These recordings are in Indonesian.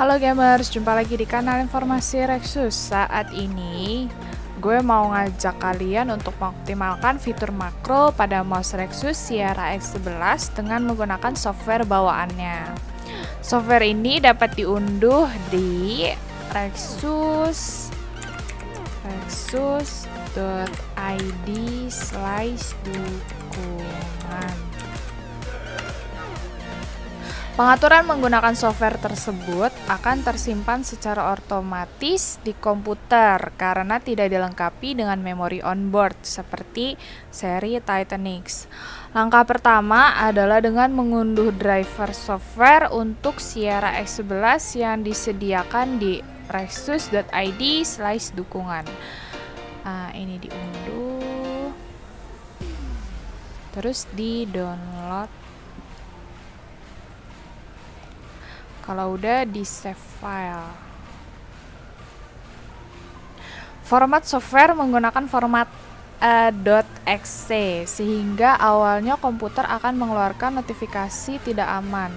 Halo gamers, jumpa lagi di kanal Informasi Rexus. Saat ini gue mau ngajak kalian untuk mengoptimalkan fitur makro pada mouse Rexus Sierra X11 dengan menggunakan software bawaannya. Software ini dapat diunduh di rexus.id/dukungan. Pengaturan menggunakan software tersebut akan tersimpan secara otomatis di komputer karena tidak dilengkapi dengan memori onboard seperti seri Titanix. Langkah pertama adalah dengan mengunduh driver software untuk Sierra X11 yang disediakan di rexus.id/dukungan. Ini diunduh, terus di download. Kalau udah di save file. Format software menggunakan format .exe sehingga awalnya komputer akan mengeluarkan notifikasi tidak aman.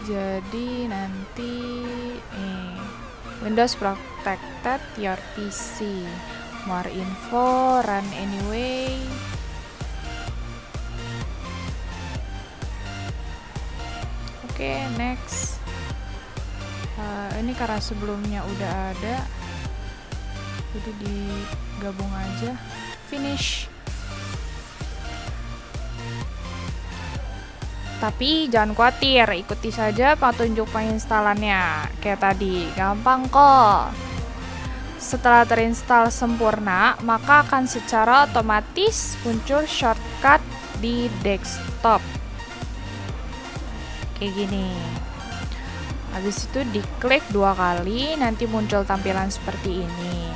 Jadi nanti Windows protected your PC. More info, run anyway. Oke, next. Ini karena sebelumnya udah ada, jadi digabung aja. Finish. Tapi jangan khawatir, ikuti saja petunjuk penginstalannya. Kayak tadi, gampang kok. Setelah terinstall sempurna, maka akan secara otomatis muncul shortcut di desktop. Kayak gini. Habis itu diklik 2 kali, nanti muncul tampilan seperti ini.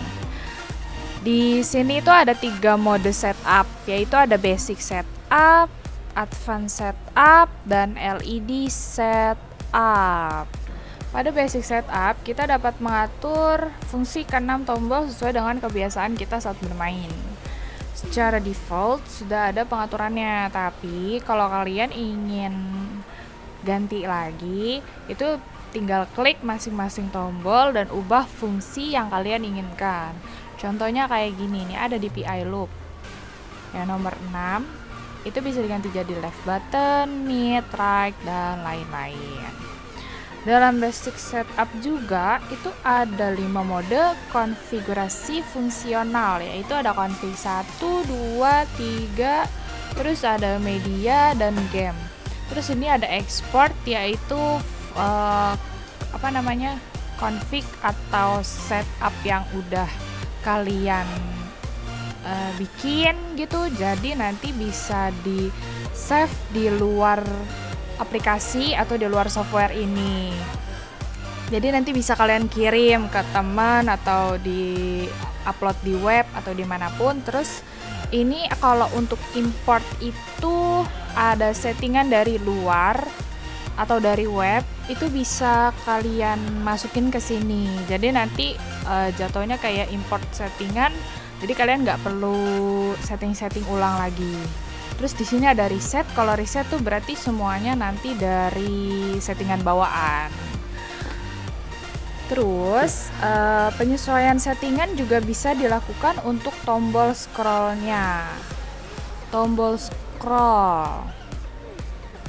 Di sini itu ada 3 mode setup, yaitu ada basic setup, advanced setup, dan LED setup. Pada basic setup, kita dapat mengatur fungsi ke-6 tombol sesuai dengan kebiasaan kita saat bermain. Secara default sudah ada pengaturannya, tapi kalau kalian ingin ganti lagi, itu tinggal klik masing-masing tombol dan ubah fungsi yang kalian inginkan. Contohnya kayak gini nih, ada DPI loop. Yang nomor 6 itu bisa diganti jadi left button, mid, right, dan lain-lain. Dalam basic setup juga itu ada 5 mode konfigurasi fungsional, yaitu ada config 1, 2, 3, terus ada media dan game. Terus ini ada export, yaitu config atau setup yang udah kalian bikin gitu, jadi nanti bisa di save di luar aplikasi atau di luar software ini. Jadi nanti bisa kalian kirim ke teman atau di upload di web atau dimanapun. Terus ini kalau untuk import itu ada settingan dari luar atau dari web, itu bisa kalian masukin ke sini. Jadi nanti jatuhnya kayak import settingan. Jadi kalian nggak perlu setting ulang lagi. Terus di sini ada reset. Kalau reset tuh berarti semuanya nanti dari settingan bawaan. Terus penyesuaian settingan juga bisa dilakukan untuk tombol scrollnya. Tombol scroll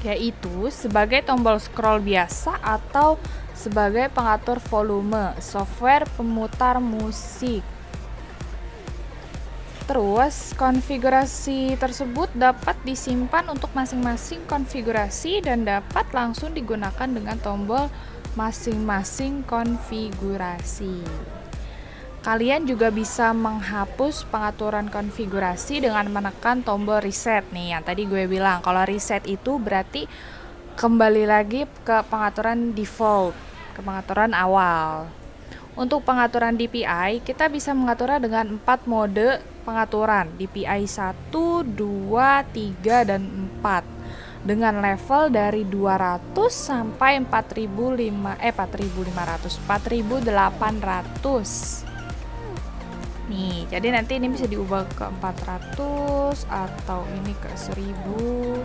yaitu sebagai tombol scroll biasa atau sebagai pengatur volume software pemutar musik. Terus konfigurasi tersebut dapat disimpan untuk masing-masing konfigurasi dan dapat langsung digunakan dengan tombol masing-masing konfigurasi. Kalian juga bisa menghapus pengaturan konfigurasi dengan menekan tombol reset nih. Yang tadi gue bilang, kalau reset itu berarti kembali lagi ke pengaturan default, ke pengaturan awal. Untuk pengaturan DPI, kita bisa mengaturnya dengan 4 mode pengaturan, DPI 1, 2, 3, dan 4. Dengan level dari 200 sampai 4.800. Nih, jadi nanti ini bisa diubah ke 400 atau ini ke 1000,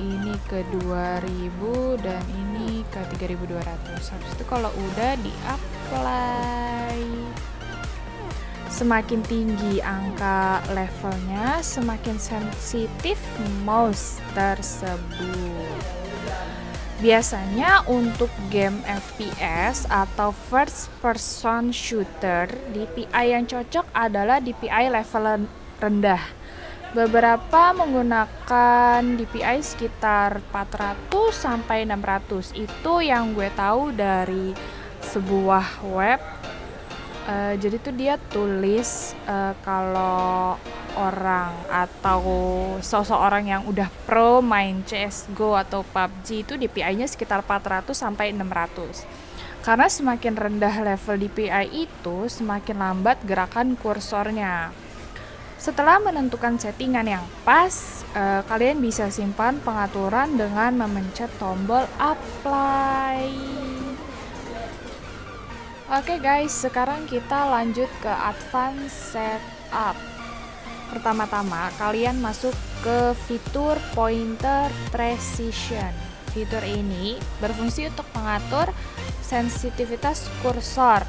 ini ke 2000 dan ini ke 3200. Habis itu kalau udah di apply, semakin tinggi angka levelnya, semakin sensitif mouse tersebut. Biasanya untuk game FPS atau first person shooter, DPI yang cocok adalah DPI level rendah. Beberapa menggunakan DPI sekitar 400 sampai 600. Itu yang gue tahu dari sebuah web. Jadi tuh dia tulis kalau orang atau seseorang yang udah pro main CSGO atau PUBG itu DPI-nya sekitar 400 sampai 600. Karena semakin rendah level DPI itu, semakin lambat gerakan kursornya. Setelah menentukan settingan yang pas, kalian bisa simpan pengaturan dengan memencet tombol apply. Oke guys, sekarang kita lanjut ke advance setup. Pertama-tama, kalian masuk ke fitur pointer precision. Fitur ini berfungsi untuk mengatur sensitivitas kursor.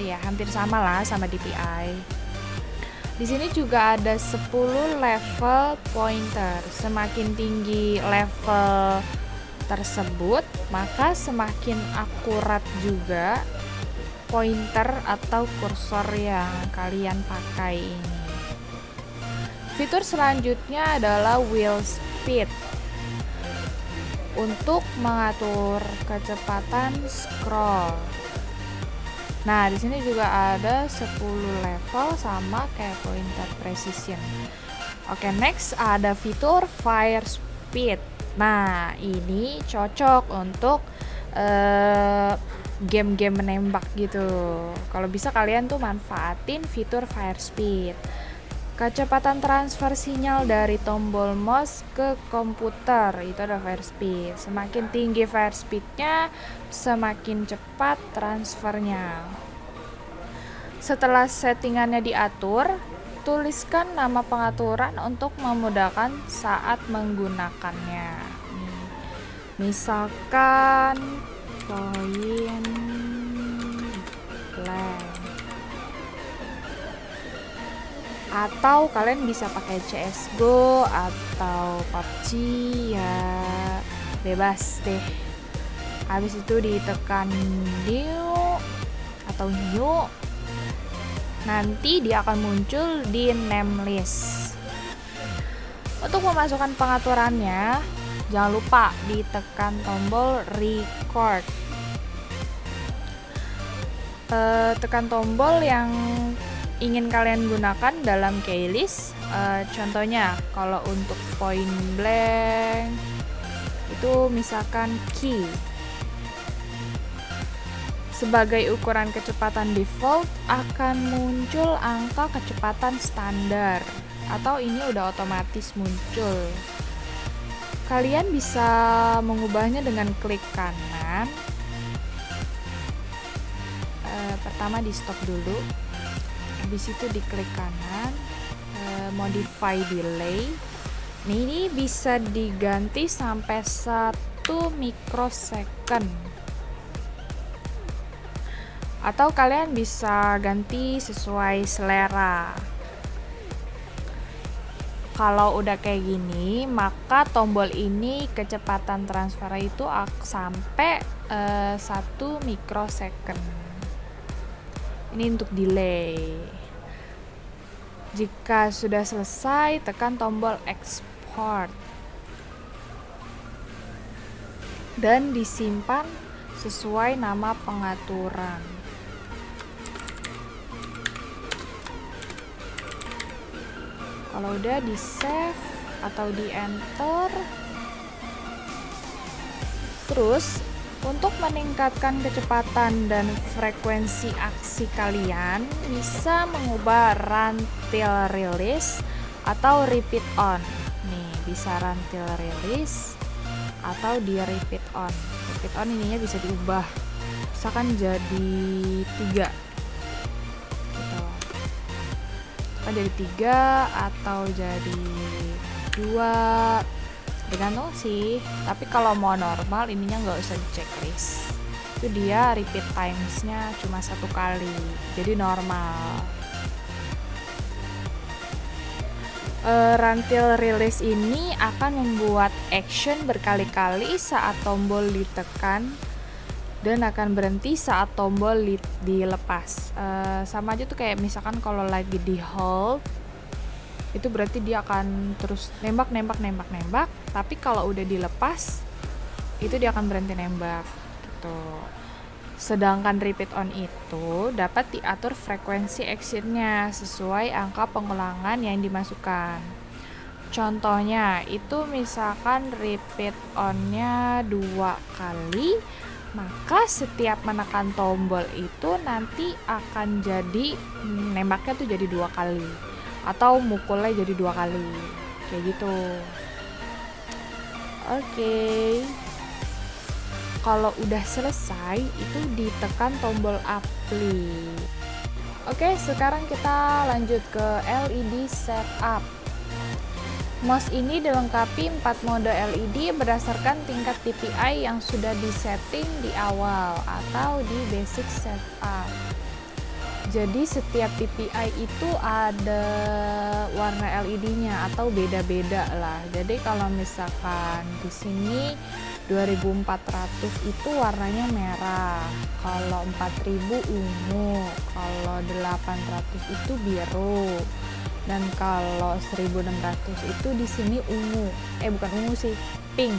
Ya, hampir sama lah sama DPI. Di sini juga ada 10 level pointer. Semakin tinggi level tersebut, maka semakin akurat juga pointer atau kursor yang kalian pakai ini. Fitur selanjutnya adalah wheel speed. Untuk mengatur kecepatan scroll. Nah, di sini juga ada 10 level sama kayak pointer precision. Oke, next ada fitur fire speed. Nah, ini cocok untuk game-game menembak gitu. Kalau bisa kalian tuh manfaatin fitur fire speed. Kecepatan transfer sinyal dari tombol mouse ke komputer itu ada fire speed. Semakin tinggi fire speednya, semakin cepat transfernya. Setelah settingannya diatur, tuliskan nama pengaturan untuk memudahkan saat menggunakannya. Misalkan point blank. Atau kalian bisa pakai CSGO atau PUBG, ya bebas deh. Habis itu ditekan new atau new, nanti dia akan muncul di name list. Untuk memasukkan pengaturannya, jangan lupa ditekan tombol record. Tekan tombol yang ingin kalian gunakan dalam keylist. Contohnya kalau untuk point blank itu misalkan key. Sebagai ukuran kecepatan default akan muncul angka kecepatan standar, atau ini udah otomatis muncul. Kalian bisa mengubahnya dengan klik kanan. Pertama di stop dulu. Habis itu diklik kanan, modify delay. Ini bisa diganti sampai 1 mikrosecond. Atau kalian bisa ganti sesuai selera. Kalau udah kayak gini, maka tombol ini kecepatan transfer itu sampai 1 mikrosecond. Ini untuk delay. Jika sudah selesai, tekan tombol export dan disimpan sesuai nama pengaturan. Kalau udah di save atau di enter. Terus untuk meningkatkan kecepatan dan frekuensi aksi kalian, bisa mengubah run till release atau repeat on. Nih, bisa run till release atau di repeat on. Repeat on ininya bisa diubah. Misalkan jadi 3. Gitu. Kan jadi 3 atau jadi 2 Tergantung sih, tapi kalau mau normal ininya nggak usah di checklist. Itu dia repeat timesnya cuma 1 kali, jadi normal. Rantil release ini akan membuat action berkali-kali saat tombol ditekan dan akan berhenti saat tombol dilepas. Sama aja tuh kayak misalkan kalau lagi di hold, itu berarti dia akan terus nembak, tapi kalau udah dilepas, itu dia akan berhenti nembak gitu. Sedangkan repeat on itu dapat diatur frekuensi actionnya sesuai angka pengulangan yang dimasukkan. Contohnya itu misalkan repeat on-nya 2 kali, maka setiap menekan tombol itu nanti akan jadi nembaknya tuh jadi 2 kali atau mukulnya jadi 2 kali kayak gitu. Oke. Kalau udah selesai itu ditekan tombol apply. Oke, sekarang kita lanjut ke LED setup. Mouse ini dilengkapi 4 mode LED berdasarkan tingkat DPI yang sudah disetting di awal atau di basic setup. Jadi setiap DPI itu ada warna LED-nya atau beda-beda lah. Jadi kalau misalkan di sini 2400 itu warnanya merah, kalau 4000 ungu, kalau 800 itu biru, dan kalau 1600 itu di sini ungu. Bukan ungu sih, pink.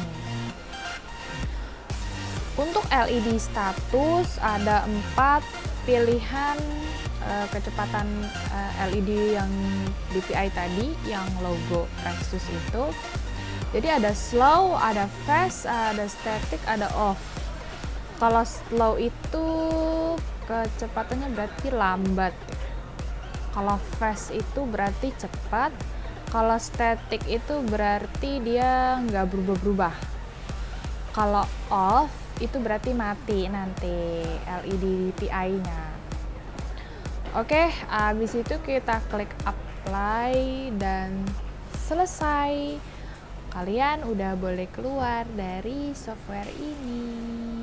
Untuk LED status ada 4 pilihan kecepatan LED yang DPI tadi, yang logo Rexus itu. Jadi ada slow, ada fast, ada static, ada off. Kalau slow itu kecepatannya berarti lambat. Kalau fast itu berarti cepat. Kalau static itu berarti dia nggak berubah-berubah. Kalau off itu berarti mati nanti LED DPI-nya. Oke, habis itu kita klik apply dan selesai. Kalian udah boleh keluar dari software ini.